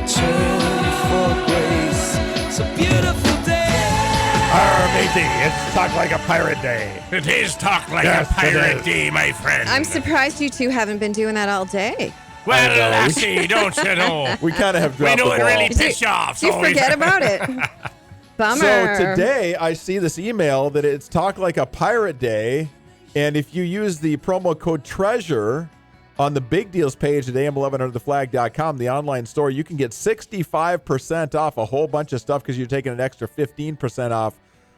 turn for grace. It's a beautiful day. Matey, it's Talk Like a Pirate Day. It is Talk Like a Pirate Day, my friend. I'm surprised you two haven't been doing that all day. Well, lassie, don't you know? We kind of have dropped the ball. We know it really pisses you off. Did you forget about it? Bummer. So today I see this email that it's Talk Like a Pirate Day, and if you use the promo code TREASURE on the Big Deals page at am11undertheflag.com, the online store, you can get 65% off a whole bunch of stuff because you're taking an extra 15% off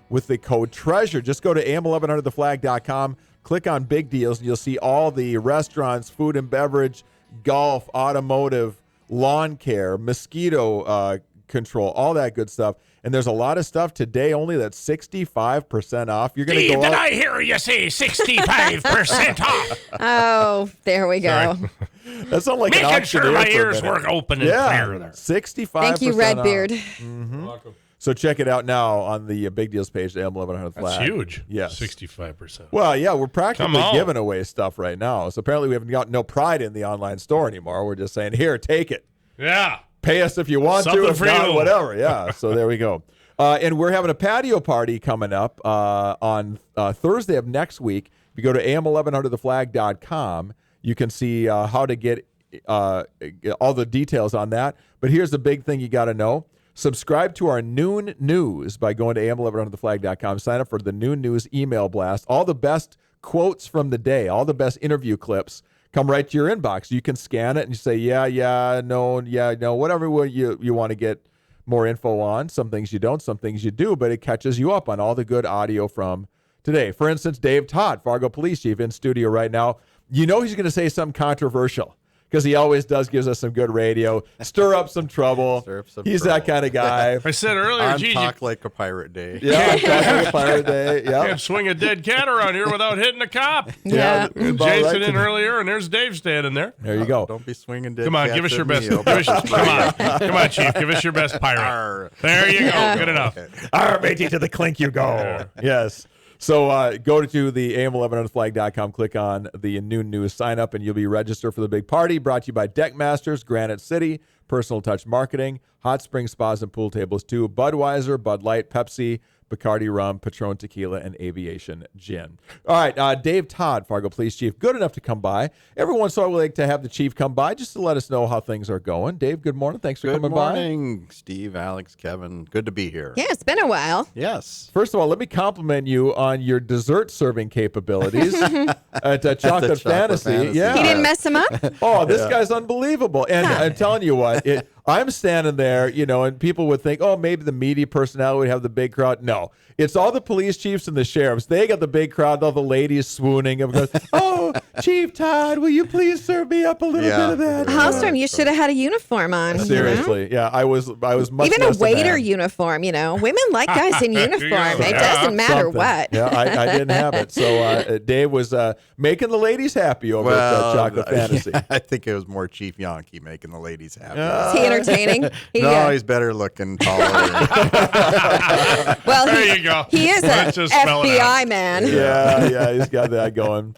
with the code TREASURE. Just go to am11undertheflag.com, click on Big Deals, and you'll see all the restaurants, food and beverage, golf, automotive, lawn care, mosquito control, all that good stuff. And there's a lot of stuff today only that's 65% off. You're going to go did I hear you say 65% off? Oh, there we go. That sounds like making an sure my ears were open and clear there. 65%. Thank you, Redbeard. Mm-hmm. Welcome. So check it out now on the Big Deals page at M1100 Flag. That's huge. Yes. 65%. Well, yeah, we're practically giving away stuff right now. So apparently we haven't got no pride in the online store anymore. We're just saying, here, take it. Yeah. Pay us if you want Something to, if for not, you. whatever. Yeah, so there we go. And we're having a patio party coming up on Thursday of next week. If you go to am11undertheflag.com, you can see how to get all the details on that. But here's the big thing you got to know. Subscribe to our noon news by going to am11undertheflag.com. Sign up for the noon news email blast. All the best quotes from the day, all the best interview clips come right to your inbox. You can scan it and you say, no, whatever you want to get more info on. Some things you don't, some things you do, but it catches you up on all the good audio from today. For instance, Dave Todd, Fargo Police Chief, in studio right now. You know he's going to say something controversial because he always does, gives us some good radio, stir up some trouble. He's that kind of guy. I said earlier, Talk Like a Pirate Day. Yeah, Talk Like a Pirate Day. Yeah. Can't swing a dead cat around here without hitting a cop. Yeah. Jason in earlier, and there's Dave standing there. There you go. Don't be swinging dead Come on, cats give us at your best. me. Come on, Chief. Give us your best pirate. There you go. Good enough. Our matey, to the clink you go. Yes. So go to the am11undertheflag.com, click on the noon news, sign up, and you'll be registered for the big party. Brought to you by Deckmasters, Granite City, Personal Touch Marketing, Hot Spring Spas and Pool Tables 2, Budweiser, Bud Light, Pepsi, Bacardi Rum, Patron Tequila, and Aviation Gin. All right, Dave Todd, Fargo Police Chief, good enough to come by. Every once in a while, we like to have the chief come by just to let us know how things are going. Dave, good morning. Thanks for coming by. Good morning, Steve, Alex, Kevin. Good to be here. Yeah, it's been a while. Yes. First of all, let me compliment you on your dessert serving capabilities at Chocolate Fantasy. Yeah. He didn't mess him up? Oh, this guy's unbelievable. And I'm telling you what, I'm standing there, and people would think, oh, maybe the media personnel would have the big crowd. No, it's all the police chiefs and the sheriffs. They got the big crowd, all the ladies swooning. Oh, Chief Todd, will you please serve me up a little bit of that? Hallstrom, you should have had a uniform on. Seriously, yeah, I was much even a less than waiter that. uniform. Women like guys in uniform. It doesn't matter what. Yeah, I didn't have it. So Dave was making the ladies happy over at Chocolate Fantasy. I think it was more Chief Yankee making the ladies happy. Is he entertaining? He's better looking, taller. Well, there you go. He is an FBI man. Yeah, he's got that going.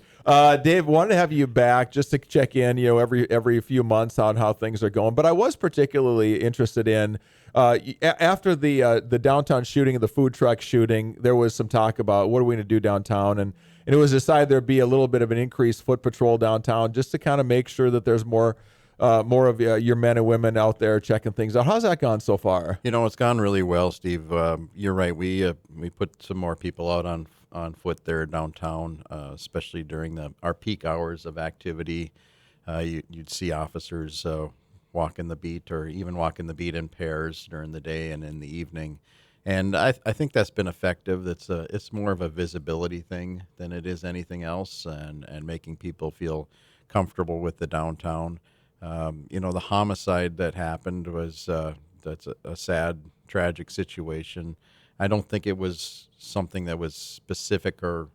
Dave, wanted to have you back just to check in, every few months on how things are going. But I was particularly interested in after the downtown shooting and the food truck shooting, there was some talk about what are we going to do downtown, and it was decided there'd be a little bit of an increased foot patrol downtown just to kind of make sure that there's more of your men and women out there checking things out. How's that gone so far? It's gone really well, Steve. You're right. We put some more people out on foot there downtown, especially during our peak hours of activity. You'd see officers walking the beat, or even walking the beat in pairs during the day and in the evening. And I think that's been effective. It's more of a visibility thing than it is anything else, and making people feel comfortable with the downtown. The homicide that happened was that's a sad, tragic situation. I don't think it was something that was specific or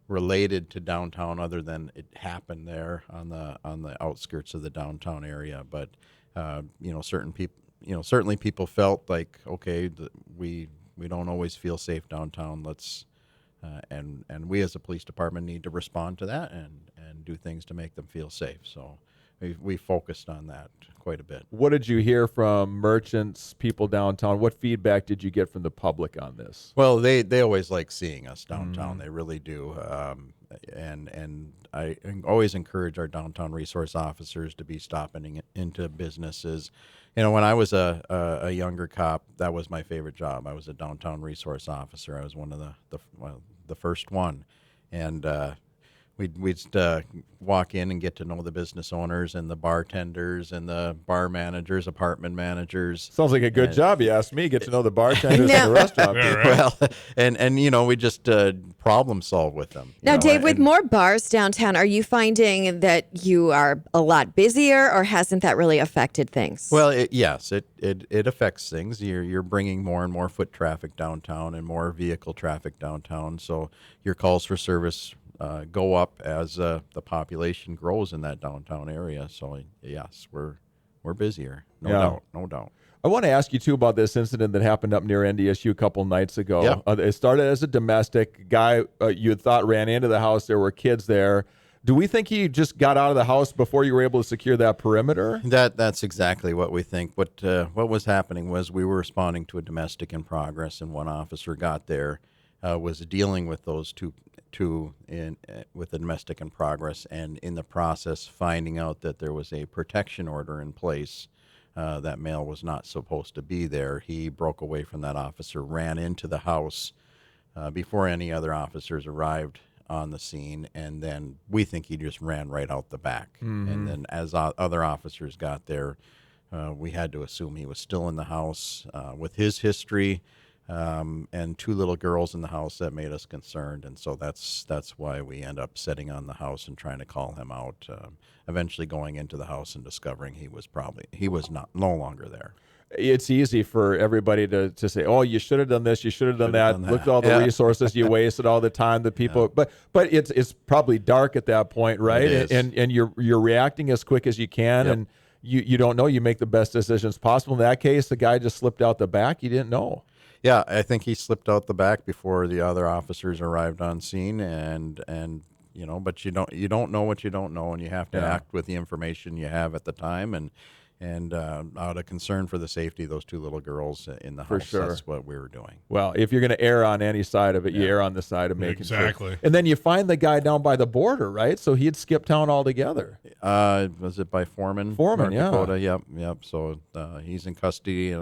related to downtown, other than it happened there on the outskirts of the downtown area. But certainly people felt like, okay, we don't always feel safe downtown. Let's and we as a police department need to respond to that and do things to make them feel safe. So we focused on that quite a bit. What did you hear from merchants, people downtown? What feedback did you get from the public on this? Well, they always like seeing us downtown. They really do. And I always encourage our downtown resource officers to be stopping into businesses. You know, when I was a younger cop, that was my favorite job. I was a downtown resource officer. I was one of the first one, and we'd walk in and get to know the business owners and the bartenders and the bar managers, apartment managers. Sounds like a good job, you asked me. Get to know the bartenders and the restaurant people. Well, and you know, we just problem solve with them. Now, Dave, with more bars downtown, are you finding that you are a lot busier, or hasn't that really affected things? Well, yes, it affects things. You're bringing more and more foot traffic downtown and more vehicle traffic downtown, so your calls for service go up as the population grows in that downtown area. So yes, we're busier, no doubt. I want to ask you too about this incident that happened up near NDSU a couple nights ago. Yep. It started as a domestic guy you had thought ran into the house. There were kids there. Do we think he just got out of the house before you were able to secure that perimeter? That's exactly what we think. What was happening was we were responding to a domestic in progress, and one officer got there, was dealing with those two with the domestic in progress, and in the process finding out that there was a protection order in place. That male was not supposed to be there. He broke away from that officer, ran into the house before any other officers arrived on the scene, and then we think he just ran right out the back. Mm-hmm. And then as other officers got there, we had to assume he was still in the house with his history. And two little girls in the house, that made us concerned, and so that's why we end up setting on the house and trying to call him out. Eventually, going into the house and discovering he was no longer there. It's easy for everybody to say, "Oh, you should have done this, you should have done that. Look at all the resources you wasted, all the time, the people." Yeah. But it's probably dark at that point, right? It is. And you're reacting as quick as you can, and you don't know. You make the best decisions possible. In that case, the guy just slipped out the back. You didn't know. Yeah, I think he slipped out the back before the other officers arrived on scene, and you know, but you don't know what you don't know, and you have to act with the information you have at the time, and out of concern for the safety of those two little girls in the house. For sure. That's what we were doing. Well, if you're going to err on any side of it, you err on the side of making sure. Exactly. And then you find the guy down by the border, right? So he had skipped town altogether. Was it by Foreman? Foreman, North Dakota? Yep. So he's in custody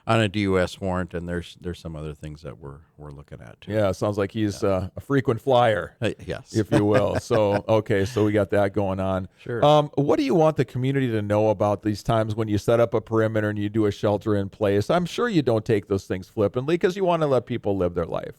on a DUS warrant, and there's some other things that we're looking at too. Yeah, it sounds like he's a frequent flyer, yes, if you will. So okay, so we got that going on. Sure. What do you want the community to know about these times when you set up a perimeter and you do a shelter in place? I'm sure you don't take those things flippantly because you want to let people live their life.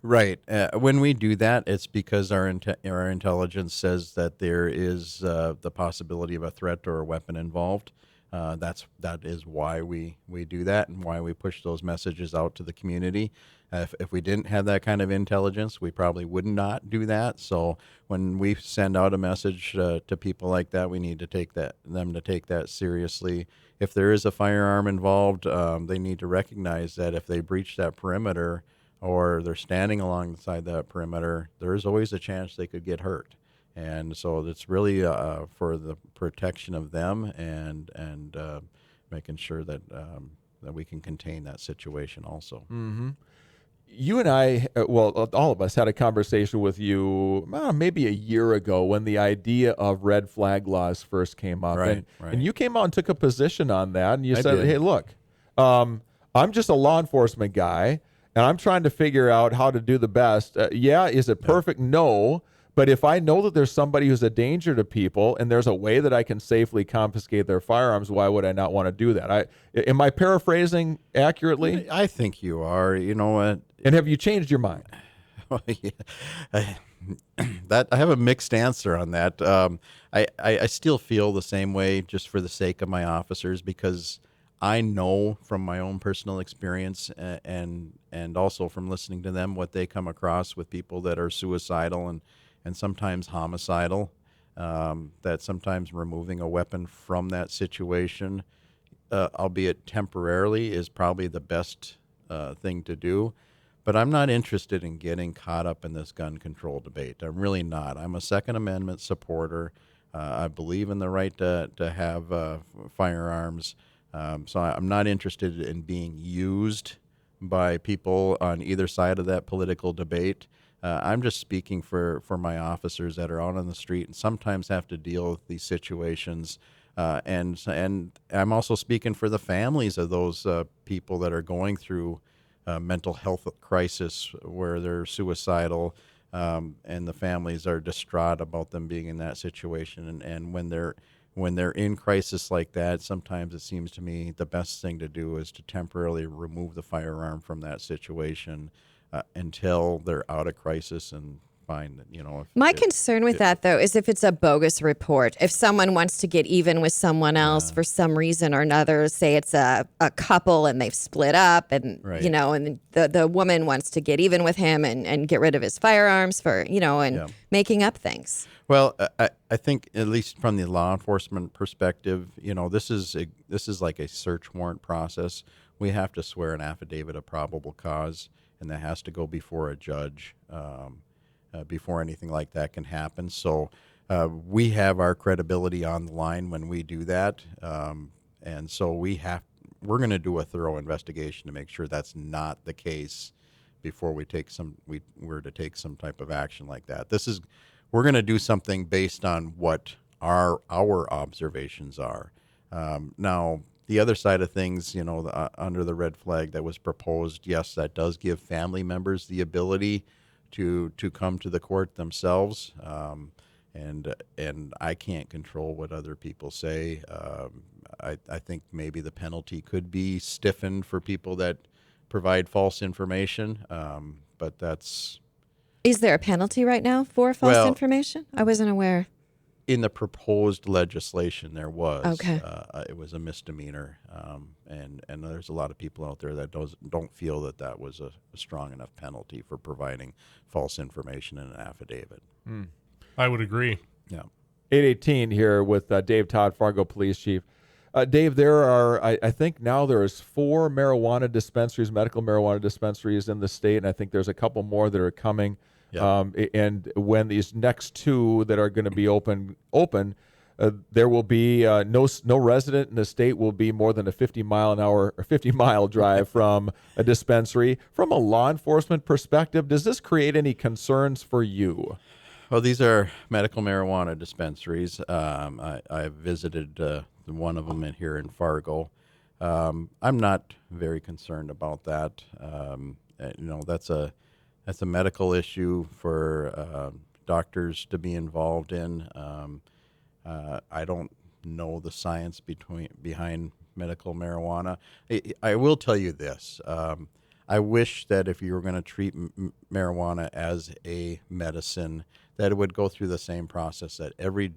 Right. When we do that, it's because our intelligence says that there is the possibility of a threat or a weapon involved. That is why we do that, and why we push those messages out to the community. If we didn't have that kind of intelligence, we probably would not do that. So when we send out a message to people like that, we need to take that seriously. If there is a firearm involved, they need to recognize that if they breach that perimeter or they're standing alongside that perimeter, there is always a chance they could get hurt. And so it's really for the protection of them and making sure that that we can contain that situation also. Mm-hmm. You and I, well, all of us had a conversation with you maybe a year ago when the idea of red flag laws first came up. Right. And you came out and took a position on that, and you said, did. hey, look, I'm just a law enforcement guy, and I'm trying to figure out how to do the best. Is it perfect? No. But if I know that there's somebody who's a danger to people and there's a way that I can safely confiscate their firearms, why would I not want to do that? Am I paraphrasing accurately? I think you are. You know what? And have you changed your mind? I have a mixed answer on that. I still feel the same way, just for the sake of my officers, because I know from my own personal experience and also from listening to them what they come across with people that are suicidal and sometimes homicidal, that sometimes removing a weapon from that situation, albeit temporarily, is probably the best thing to do. But I'm not interested in getting caught up in this gun control debate. I'm really not. I'm a Second Amendment supporter. I believe in the right to have firearms. So I'm not interested in being used by people on either side of that political debate. I'm just speaking for my officers that are out on the street and sometimes have to deal with these situations. And I'm also speaking for the families of those people that are going through mental health crisis where they're suicidal, and the families are distraught about them being in that situation. And when they're in crisis like that, sometimes it seems to me the best thing to do is to temporarily remove the firearm from that situation until they're out of crisis and find that, My concern with that, though, is if it's a bogus report. If someone wants to get even with someone else for some reason or another, say it's a couple and they've split up and, Right. and the woman wants to get even with him and get rid of his firearms for, and making up things. Well, I think at least from the law enforcement perspective, this is like a search warrant process. We have to swear an affidavit of probable cause, and that has to go before a judge before anything like that can happen. So we have our credibility on the line when we do that, and so we're going to do a thorough investigation to make sure that's not the case before we were to take some type of action like that. We're going to do something based on what our observations are. Now, the other side of things, under the red flag that was proposed, yes, that does give family members the ability to come to the court themselves, and I can't control what other people say. I think maybe the penalty could be stiffened for people that provide false information, but that's... Is there a penalty right now for false information? I wasn't aware. In the proposed legislation, there was. Okay. It was a misdemeanor, and there's a lot of people out there that don't feel that was a strong enough penalty for providing false information in an affidavit. I would agree. Yeah. 818 here with Dave Todd, Fargo Police Chief. Dave, there are, I think now there's 4 medical marijuana dispensaries in the state, and I think there's a couple more that are coming. Yeah. And when these next 2 that are going to be open, there will be no resident in the state will be more than a 50-mile drive from a dispensary. From a law enforcement perspective, does this create any concerns for you? Well, these are medical marijuana dispensaries. I visited one of them here in Fargo. I'm not very concerned about that. That's a medical issue for doctors to be involved in. I don't know the science behind medical marijuana. I will tell you this. I wish that if you were going to treat marijuana as a medicine, that it would go through the same process that every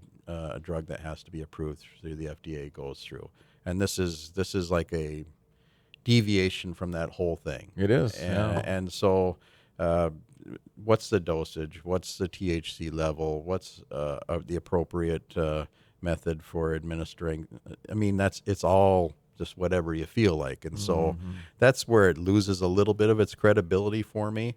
drug that has to be approved through the FDA goes through. And this is like a deviation from that whole thing. It is. And so... what's the dosage? What's the THC level? What's the appropriate method for administering? I mean, it's all just whatever you feel like, and so that's where it loses a little bit of its credibility for me.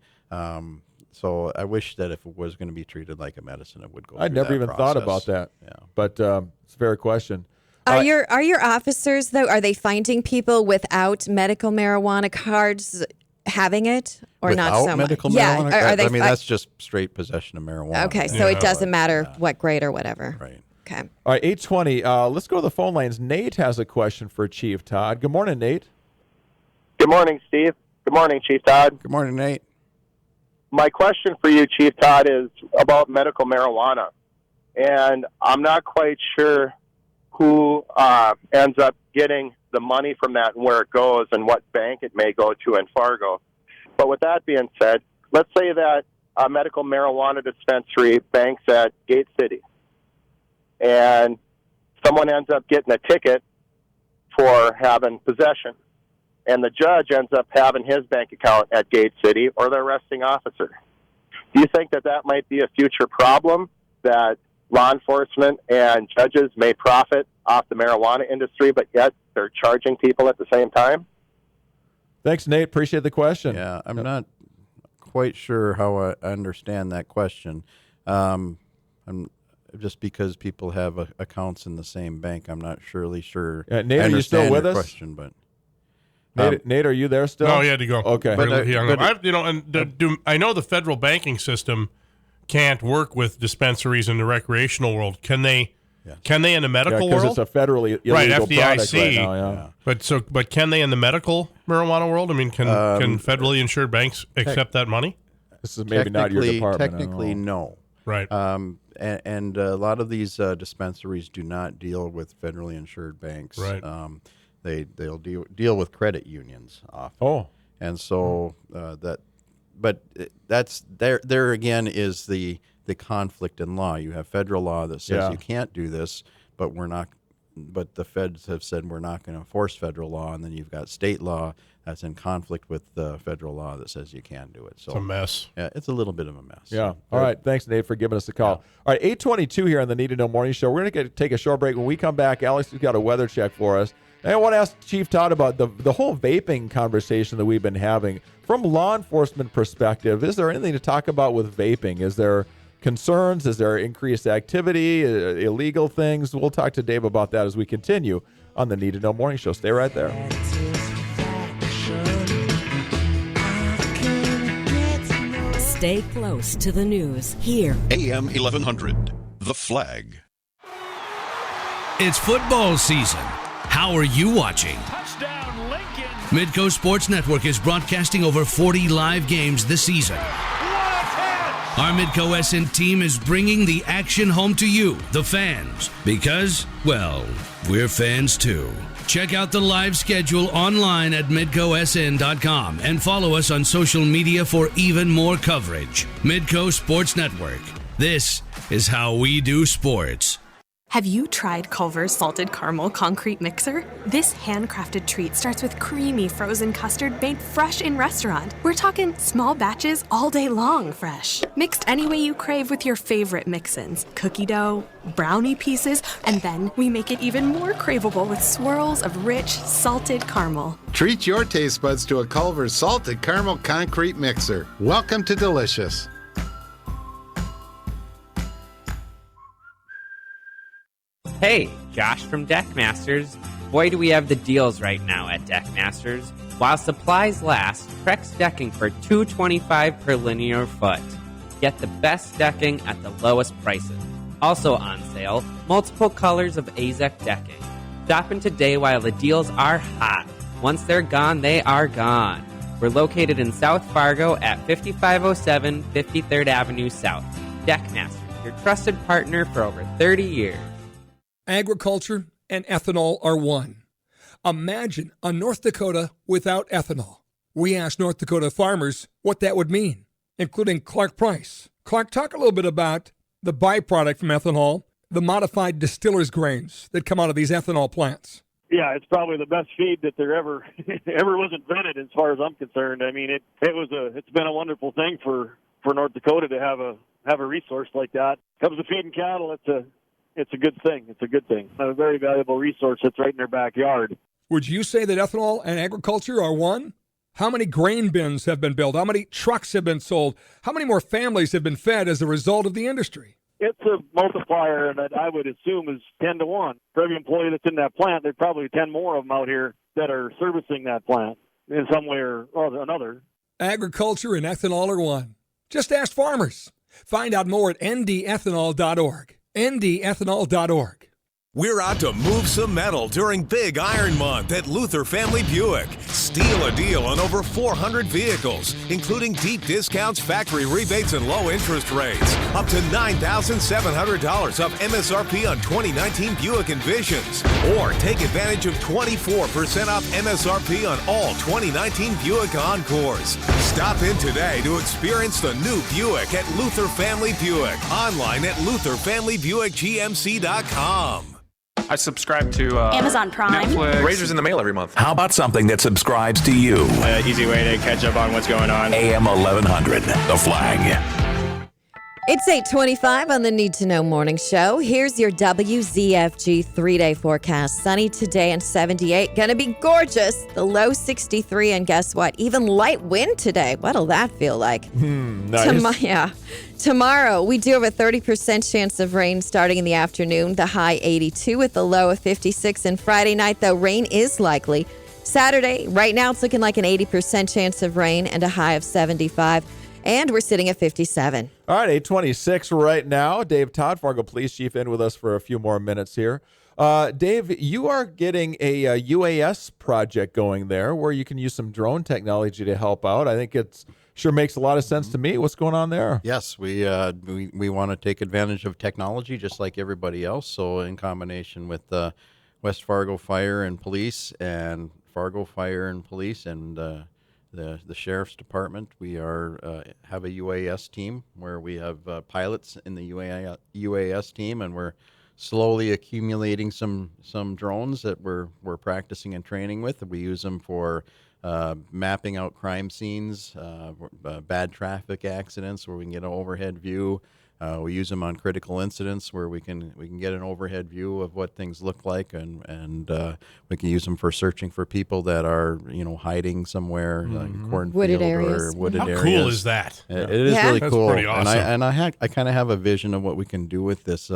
So I wish that if it was going to be treated like a medicine, it would go. I'd never even thought about that. Yeah, but it's a fair question. Are your officers, though, are they finding people without medical marijuana cards having it or without not so medical much? marijuana? Yeah, I mean, that's just straight possession of marijuana. Okay, so it doesn't matter what grade or whatever. Right. Okay. All right, 820. Let's go to the phone lines. Nate has a question for Chief Todd. Good morning, Nate. Good morning, Steve. Good morning, Chief Todd. Good morning, Nate. My question for you, Chief Todd, is about medical marijuana. And I'm not quite sure who ends up getting the money from that and where it goes and what bank it may go to in Fargo. But with that being said, let's say that a medical marijuana dispensary banks at Gate City, and someone ends up getting a ticket for having possession, and the judge ends up having his bank account at Gate City or the arresting officer. Do you think that might be a future problem, that law enforcement and judges may profit off the marijuana industry, but yet they're charging people at the same time? Thanks, Nate. Appreciate the question. Yeah, I'm not quite sure how I understand that question. just because people have accounts in the same bank. I'm not surely sure. Nate, are you still with us? Question, but Nate, are you there still? No, he had to go. Okay. I know the federal banking system can't work with dispensaries in the recreational world. Can they? Yes. Can they in the medical world? Because it's a federally illegal product right now. Yeah. But can they in the medical marijuana world? I mean, can federally insured banks accept that money? This is maybe not your department. Technically, no. Right. And a lot of these dispensaries do not deal with federally insured banks. Right. They'll deal with credit unions often. Oh. And so that's there again is the conflict in law. You have federal law that says you can't do this, but the feds have said we're not going to enforce federal law, and then you've got state law that's in conflict with the federal law that says you can do it. So it's a mess. Yeah, it's a little bit of a mess. Yeah. All right. Thanks, Nate, for giving us a call. All right, 8:22 here on the Need to Know Morning Show. We're going to take a short break. When we come back, Alex has got a weather check for us. And I want to ask Chief Todd about the whole vaping conversation that we've been having. From law enforcement perspective, is there anything to talk about with vaping? Is there concerns? Is there increased activity, illegal things? We'll talk to Dave about that as we continue on the Need to Know Morning Show. Stay right there. Stay close to the news here. AM 1100, The Flag. It's football season. How are you watching? Touchdown, Lincoln. Midco Sports Network is broadcasting over 40 live games this season. Our Midco SN team is bringing the action home to you, the fans, because, well, we're fans too. Check out the live schedule online at midcosn.com and follow us on social media for even more coverage. Midco Sports Network. This is how we do sports. Have you tried Culver's Salted Caramel Concrete Mixer? This handcrafted treat starts with creamy frozen custard made fresh in restaurant. We're talking small batches all day long fresh. Mixed any way you crave with your favorite mix-ins. Cookie dough, brownie pieces, and then we make it even more craveable with swirls of rich, salted caramel. Treat your taste buds to a Culver's Salted Caramel Concrete Mixer. Welcome to Delicious. Hey, Josh from Deckmasters. Boy, do we have the deals right now at Deckmasters. While supplies last, Trex decking for $225 per linear foot. Get the best decking at the lowest prices. Also on sale, multiple colors of AZEK decking. Stop in today while the deals are hot. Once they're gone, they are gone. We're located in South Fargo at 5507 53rd Avenue South. Deckmasters, your trusted partner for over 30 years. Agriculture and ethanol are one. Imagine a North Dakota without ethanol. We asked North Dakota farmers what that would mean, including Clark Price. Clark, talk a little bit about the byproduct from ethanol, the modified distiller's grains that come out of these ethanol plants. Yeah, it's probably the best feed that there ever was invented, as far as I'm concerned. I mean, it's been a wonderful thing for North Dakota to have a resource like that. Comes to feeding cattle, it's a good thing. It's a good thing. A very valuable resource that's right in their backyard. Would you say that ethanol and agriculture are one? How many grain bins have been built? How many trucks have been sold? How many more families have been fed as a result of the industry? It's a multiplier that I would assume is 10 to 1. For every employee that's in that plant, there's probably 10 more of them out here that are servicing that plant in some way or another. Agriculture and ethanol are one. Just ask farmers. Find out more at ndethanol.org. ndethanol.org. We're out to move some metal during Big Iron Month at Luther Family Buick. Steal a deal on over 400 vehicles, including deep discounts, factory rebates, and low interest rates. Up to $9,700 off MSRP on 2019 Buick Envisions. Or take advantage of 24% off MSRP on all 2019 Buick Encores. Stop in today to experience the new Buick at Luther Family Buick. Online at LutherFamilyBuickGMC.com. I subscribe to Amazon Prime. Netflix. Razors in the mail every month. How about something that subscribes to you? Easy way to catch up on what's going on. AM 1100, The Flag. It's 8:25 on the Need to Know Morning Show. Here's your WZFG 3-day forecast. Sunny today and 78. Gonna be gorgeous. The low 63, and guess what? Even light wind today. What'll that feel like? Nice. Tomorrow, we do have a 30% chance of rain starting in the afternoon. The high 82 with the low of 56. And Friday night, though, rain is likely. Saturday, right now, it's looking like an 80% chance of rain and a high of 75. And we're sitting at 57. All right, 8:26 right now. Dave Todd, Fargo Police Chief, in with us for a few more minutes here. Dave, you are getting a UAS project going there where you can use some drone technology to help out. I think it sure makes a lot of sense to me. What's going on there? Yes, we want to take advantage of technology just like everybody else. So in combination with West Fargo Fire and Police and Fargo Fire and Police and the Sheriff's Department, we have a UAS team where we have pilots in the UAS team, and we're slowly accumulating some drones that we're practicing and training with. We use them for mapping out crime scenes, bad traffic accidents where we can get an overhead view. We use them on critical incidents where we can get an overhead view of what things look like, and we can use them for searching for people that are hiding somewhere, like cornfield wooded or areas. wooded How areas. cool is that? It is really That's cool, pretty awesome. and I kind of have a vision of what we can do with this.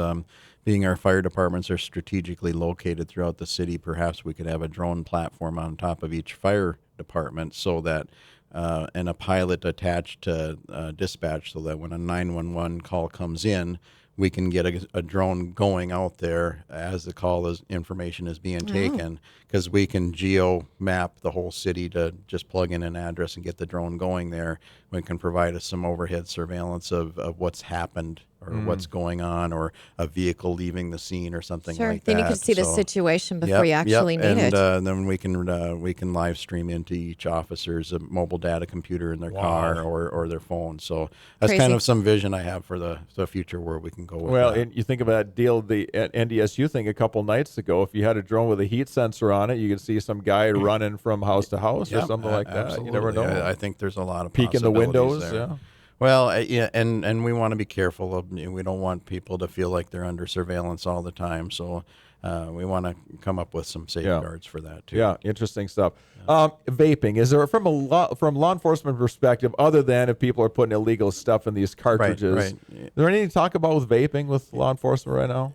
Being our fire departments are strategically located throughout the city, perhaps we could have a drone platform on top of each fire department so that and a pilot attached to dispatch so that when a 911 call comes in, we can get a drone going out there as the information is being taken, because we can geo map the whole city to just plug in an address and get the drone going there. We can provide us some overhead surveillance of what's happened or what's going on, or a vehicle leaving the scene or something like that. Then you can see the situation before you actually need it. And then we can live stream into each officer's mobile data computer in their car or their phone. So that's kind of some vision I have for the future where we can go with that. And you think of that deal, the NDSU thing a couple nights ago. If you had a drone with a heat sensor on it, you could see some guy running from house to house or something like that. Absolutely. You never know. I think there's a lot of peek in the windows. there. Yeah. Well, and we want to be careful of. We don't want people to feel like they're under surveillance all the time. So we want to come up with some safeguards for that too. Yeah, interesting stuff. Vaping, is there from law enforcement perspective, other than if people are putting illegal stuff in these cartridges? Right. Is there anything to talk about with vaping with law enforcement right now?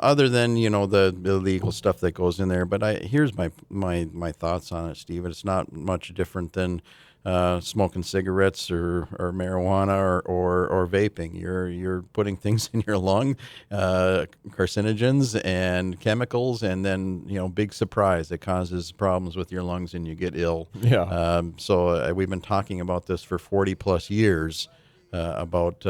Other than the illegal stuff that goes in there, but here's my thoughts on it, Steve. It's not much different than smoking cigarettes or marijuana or vaping. You're putting things in your lung, carcinogens and chemicals, and then big surprise, it causes problems with your lungs and you get ill. Yeah. So we've been talking about this for 40 plus years. About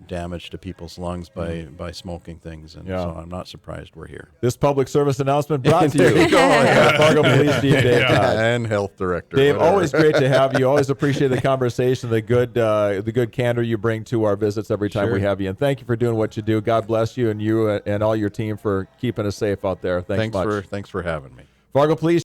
damage to people's lungs by smoking things, and so I'm not surprised we're here. This public service announcement brought to There you you go. by Fargo Police Chief Dave Todd. And Health Director. Dave, whatever. always great to have you. Always appreciate the conversation, the good candor you bring to our visits every time we have you. And thank you for doing what you do. God bless you and all your team for keeping us safe out there. Thanks much. Thanks for having me. Fargo Police